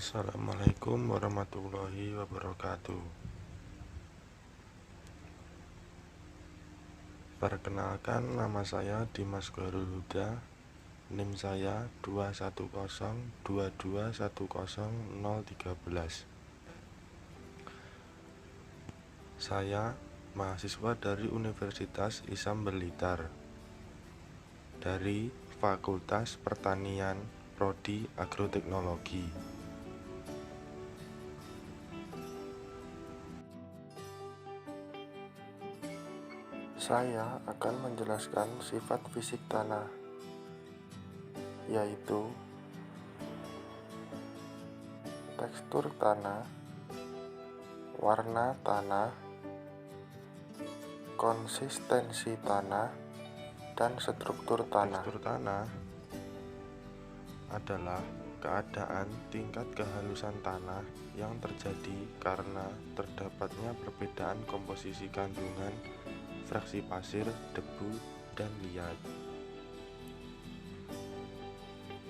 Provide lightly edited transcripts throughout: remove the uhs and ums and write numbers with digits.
Assalamualaikum warahmatullahi wabarakatuh. Perkenalkan, nama saya Dimas Ghairul Huda. NIM saya 21022110013. Saya mahasiswa dari Universitas Islam Blitar dari Fakultas Pertanian Prodi Agroteknologi. Saya akan menjelaskan sifat fisik tanah, yaitu tekstur tanah, warna tanah, konsistensi tanah, dan struktur tanah. Tekstur tanah adalah keadaan tingkat kehalusan tanah yang terjadi karena terdapatnya perbedaan komposisi kandungan fraksi pasir, debu, dan liat.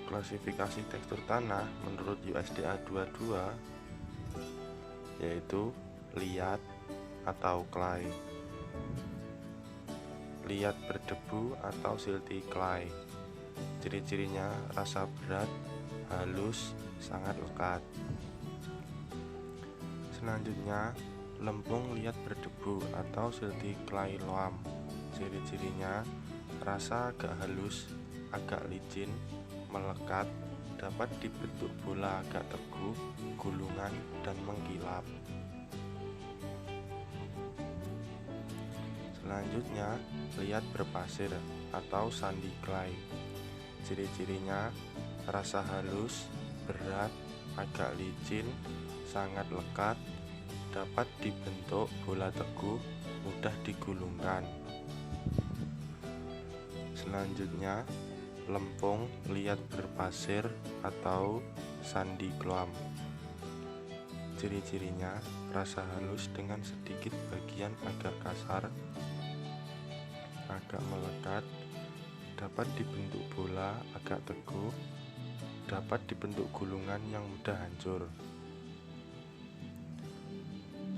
Klasifikasi tekstur tanah menurut USDA 22 yaitu liat atau clay, liat berdebu atau silty clay. Ciri-cirinya rasa berat, halus, sangat lekat. Selanjutnya, lempung liat berdebu atau silty clay loam. Ciri-cirinya rasa agak halus, agak licin, melekat, dapat dibentuk bola agak teguh, gulungan, dan mengkilap. Selanjutnya, liat berpasir atau sandy clay. Ciri-cirinya rasa halus, berat, agak licin, sangat lekat, dapat dibentuk bola teguh, mudah digulungkan. Selanjutnya, lempung liat berpasir atau sandy loam. Ciri-cirinya rasa halus dengan sedikit bagian agak kasar, agak melekat, dapat dibentuk bola agak teguh, dapat dibentuk gulungan yang mudah hancur.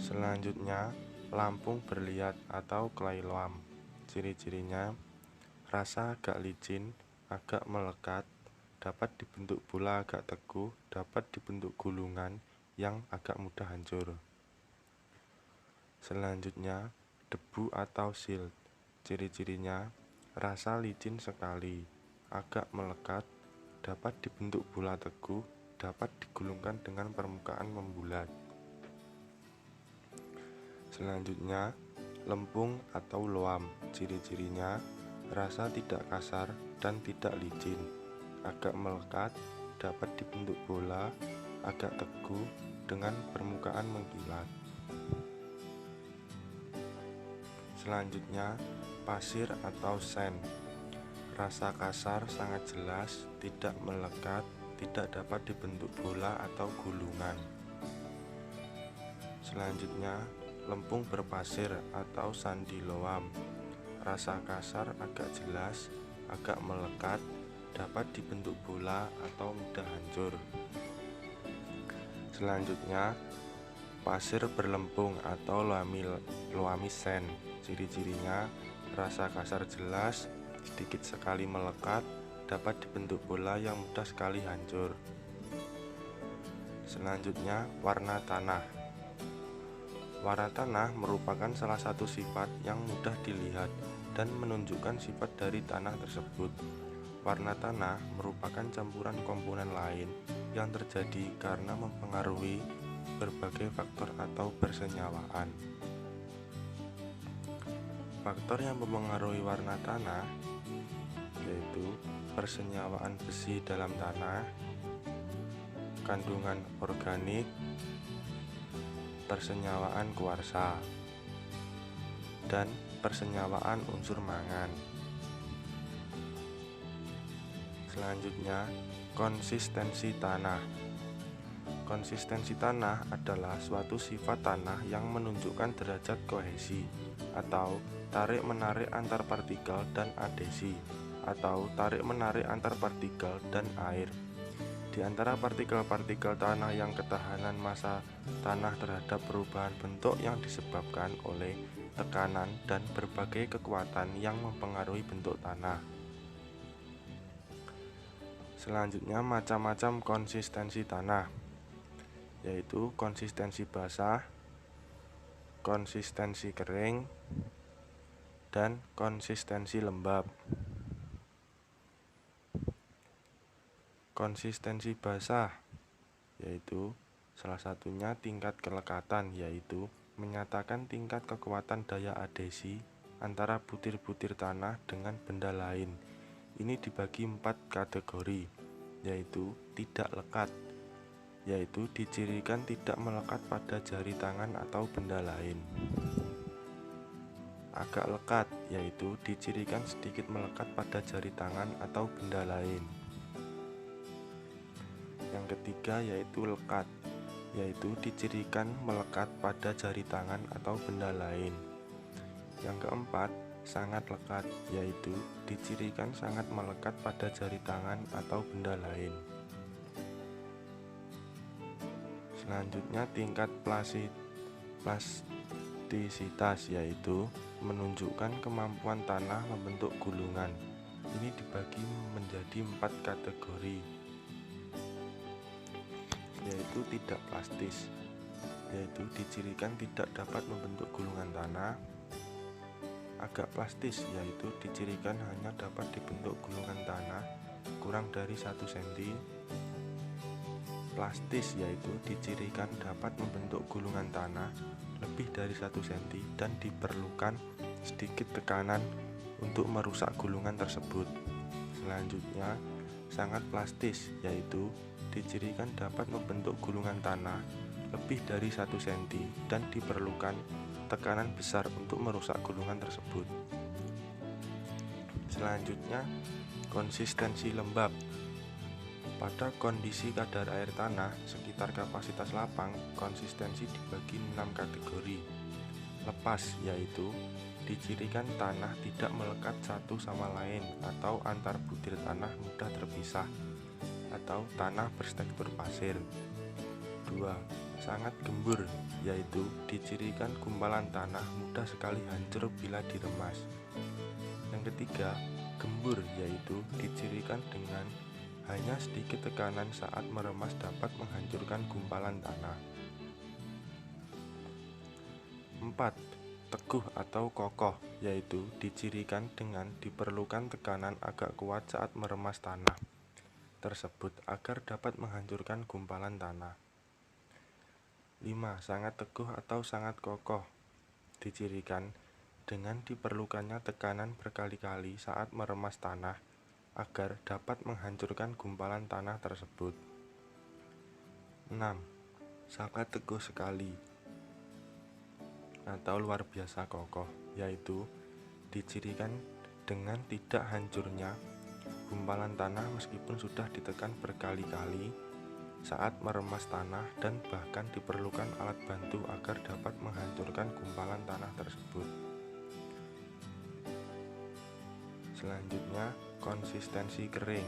Selanjutnya, lampung berliat atau clay loam. Ciri-cirinya rasa agak licin, agak melekat, dapat dibentuk bola agak teguh, dapat dibentuk gulungan yang agak mudah hancur. Selanjutnya, debu atau silt. Ciri-cirinya rasa licin sekali, agak melekat, dapat dibentuk bola teguh, dapat digulungkan dengan permukaan membulat. Selanjutnya, lempung atau loam. Ciri-cirinya rasa tidak kasar dan tidak licin, agak melekat, dapat dibentuk bola, agak teguh dengan permukaan mengkilat. Selanjutnya, pasir atau sand. Rasa kasar sangat jelas, tidak melekat, tidak dapat dibentuk bola atau gulungan. Selanjutnya, lempung berpasir atau sandy loam. Rasa kasar agak jelas, agak melekat, dapat dibentuk bola atau mudah hancur. Selanjutnya, pasir berlempung atau loamy sand. Ciri-cirinya rasa kasar jelas, sedikit sekali melekat, dapat dibentuk bola yang mudah sekali hancur. Selanjutnya, warna tanah. Warna tanah merupakan salah satu sifat yang mudah dilihat dan menunjukkan sifat dari tanah tersebut. Warna tanah merupakan campuran komponen lain yang terjadi karena mempengaruhi berbagai faktor atau persenyawaan. Faktor yang mempengaruhi warna tanah yaitu persenyawaan besi dalam tanah, kandungan organik, persenyawaan kuarsa, dan persenyawaan unsur mangan. Selanjutnya, konsistensi tanah. Konsistensi tanah adalah suatu sifat tanah yang menunjukkan derajat kohesi atau tarik-menarik antar partikel dan adhesi atau tarik-menarik antar partikel dan air. Di antara partikel-partikel tanah yang ketahanan massa tanah terhadap perubahan bentuk yang disebabkan oleh tekanan dan berbagai kekuatan yang mempengaruhi bentuk tanah. Selanjutnya, macam-macam konsistensi tanah, yaitu konsistensi basah, konsistensi kering, dan konsistensi lembab. Konsistensi basah yaitu salah satunya tingkat kelekatan, yaitu menyatakan tingkat kekuatan daya adhesi antara butir-butir tanah dengan benda lain. Ini dibagi 4 kategori, yaitu tidak lekat, yaitu dicirikan tidak melekat pada jari tangan atau benda lain. Agak lekat, yaitu dicirikan sedikit melekat pada jari tangan atau benda lain. Yang ketiga yaitu lekat, yaitu dicirikan melekat pada jari tangan atau benda lain. Yang keempat, sangat lekat, yaitu dicirikan sangat melekat pada jari tangan atau benda lain. Selanjutnya, tingkat plastisitas, yaitu menunjukkan kemampuan tanah membentuk gulungan. Ini dibagi menjadi 4 kategori, yaitu tidak plastis, yaitu dicirikan tidak dapat membentuk gulungan tanah. Agak plastis, yaitu dicirikan hanya dapat dibentuk gulungan tanah kurang dari 1 cm. Plastis, yaitu dicirikan dapat membentuk gulungan tanah lebih dari 1 cm dan diperlukan sedikit tekanan untuk merusak gulungan tersebut. Selanjutnya, sangat plastis, yaitu dicirikan dapat membentuk gulungan tanah lebih dari 1 cm dan diperlukan tekanan besar untuk merusak gulungan tersebut. Selanjutnya, konsistensi lembab. Pada kondisi kadar air tanah sekitar kapasitas lapang, konsistensi dibagi 6 kategori. Lepas, yaitu dicirikan tanah tidak melekat satu sama lain atau antar butir tanah mudah terpisah, atau tanah bertekstur pasir. 2. Sangat gembur, yaitu dicirikan gumpalan tanah mudah sekali hancur bila diremas. Yang ketiga, gembur, yaitu dicirikan dengan hanya sedikit tekanan saat meremas dapat menghancurkan gumpalan tanah. 4. Teguh atau kokoh, yaitu dicirikan dengan diperlukan tekanan agak kuat saat meremas tanah tersebut agar dapat menghancurkan gumpalan tanah. 5. Sangat teguh atau sangat kokoh, dicirikan dengan diperlukannya tekanan berkali-kali saat meremas tanah agar dapat menghancurkan gumpalan tanah tersebut. 6. Sangat teguh sekali atau luar biasa kokoh, yaitu dicirikan dengan tidak hancurnya gumpalan tanah meskipun sudah ditekan berkali-kali saat meremas tanah dan bahkan diperlukan alat bantu agar dapat menghancurkan gumpalan tanah tersebut. Selanjutnya, konsistensi kering,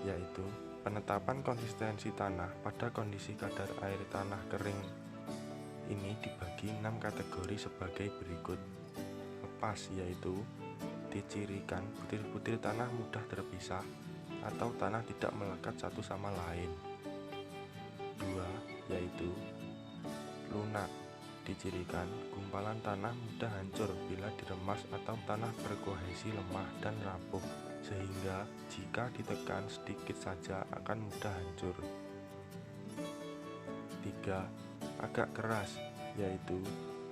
yaitu penetapan konsistensi tanah pada kondisi kadar air tanah kering. Ini dibagi 6 kategori sebagai berikut. Lepas, yaitu dicirikan butir-butir tanah mudah terpisah atau tanah tidak melekat satu sama lain. 2. Yaitu lunak, dicirikan gumpalan tanah mudah hancur bila diremas atau tanah berkohesi lemah dan rapuh sehingga jika ditekan sedikit saja akan mudah hancur. 3. Agak keras, yaitu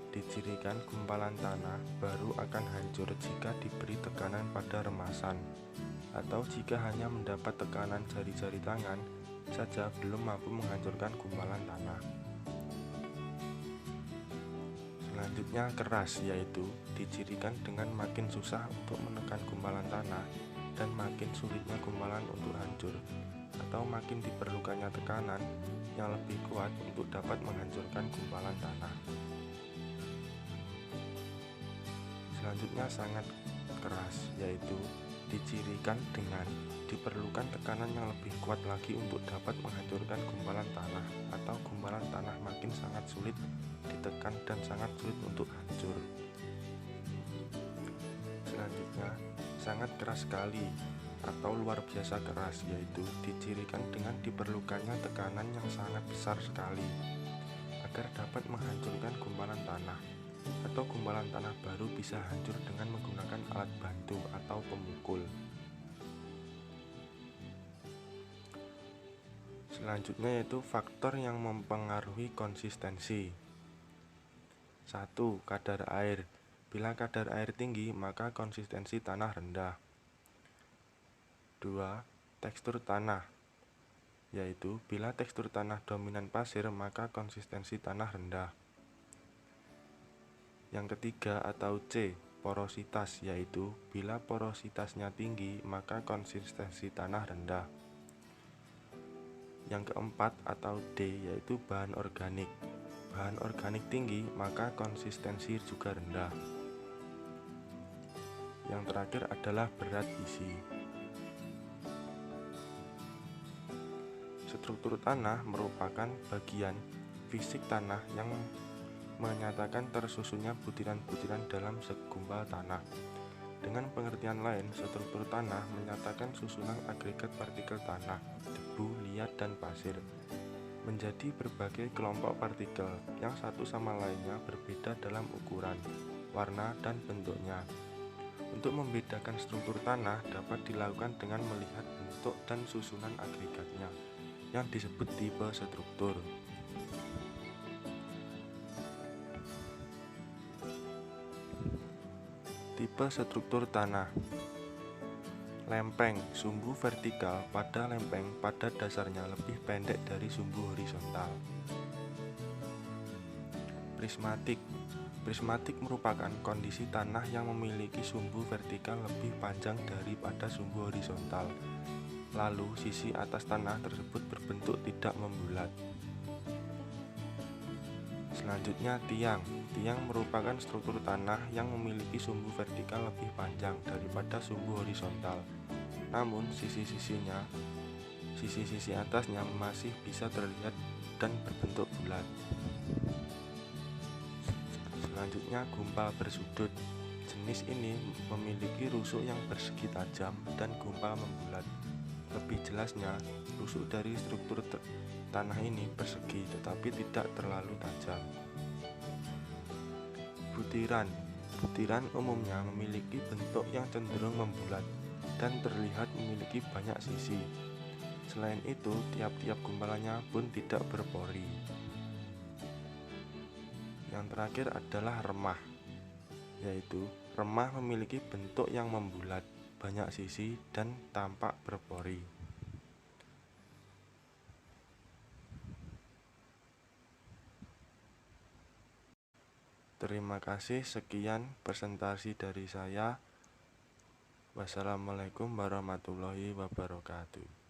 dicirikan gumpalan tanah baru akan hancur jika diberi tekanan pada remasan atau jika hanya mendapat tekanan jari-jari tangan saja belum mampu menghancurkan gumpalan tanah. Selanjutnya keras, yaitu dicirikan dengan makin susah untuk menekan gumpalan tanah dan makin sulitnya gumpalan untuk hancur atau makin diperlukannya tekanan yang lebih kuat untuk dapat menghancurkan gumpalan tanah. Selanjutnya sangat keras, yaitu dicirikan dengan diperlukan tekanan yang lebih kuat lagi untuk dapat menghancurkan gumpalan tanah, atau gumpalan tanah makin sangat sulit ditekan dan sangat sulit untuk hancur. Selanjutnya, sangat keras sekali atau luar biasa keras, yaitu dicirikan dengan diperlukannya tekanan yang sangat besar sekali agar dapat menghancurkan gumpalan tanah, atau gumpalan tanah baru bisa hancur dengan menggunakan alat bantu atau pemukul. Selanjutnya yaitu faktor yang mempengaruhi konsistensi. 1. Kadar air. Bila kadar air tinggi, maka konsistensi tanah rendah. 2. Tekstur tanah, yaitu bila tekstur tanah dominan pasir, maka konsistensi tanah rendah. Yang ketiga atau C, porositas, yaitu bila porositasnya tinggi, maka konsistensi tanah rendah. Yang keempat atau D, yaitu bahan organik. Bahan organik tinggi, maka konsistensi juga rendah. Yang terakhir adalah berat isi. Struktur tanah merupakan bagian fisik tanah yang menyatakan tersusunnya butiran-butiran dalam segumpal tanah. Dengan pengertian lain, struktur tanah menyatakan susunan agregat partikel tanah, debu, liat, dan pasir menjadi berbagai kelompok partikel yang satu sama lainnya berbeda dalam ukuran, warna, dan bentuknya. Untuk membedakan struktur tanah dapat dilakukan dengan melihat bentuk dan susunan agregatnya, yang disebut tipe struktur. Tipe struktur tanah. Lempeng, sumbu vertikal pada lempeng pada dasarnya lebih pendek dari sumbu horizontal. Prismatik. Prismatik merupakan kondisi tanah yang memiliki sumbu vertikal lebih panjang daripada sumbu horizontal. Lalu sisi atas tanah tersebut berbentuk tidak membulat. Selanjutnya tiang. Tiang merupakan struktur tanah yang memiliki sumbu vertikal lebih panjang daripada sumbu horizontal. Namun sisi-sisi atasnya masih bisa terlihat dan berbentuk bulat. Selanjutnya gumpal bersudut. Jenis ini memiliki rusuk yang bersegi tajam dan gumpal membulat. Lebih jelasnya, rusuk dari struktur tanah ini bersegi tetapi tidak terlalu tajam. Butiran. Butiran umumnya memiliki bentuk yang cenderung membulat dan terlihat memiliki banyak sisi. Selain itu, tiap-tiap gumpalannya pun tidak berpori. Yang terakhir adalah remah, yaitu remah memiliki bentuk yang membulat, banyak sisi, dan tampak berpori. Terima kasih, sekian presentasi dari saya. Wassalamualaikum warahmatullahi wabarakatuh.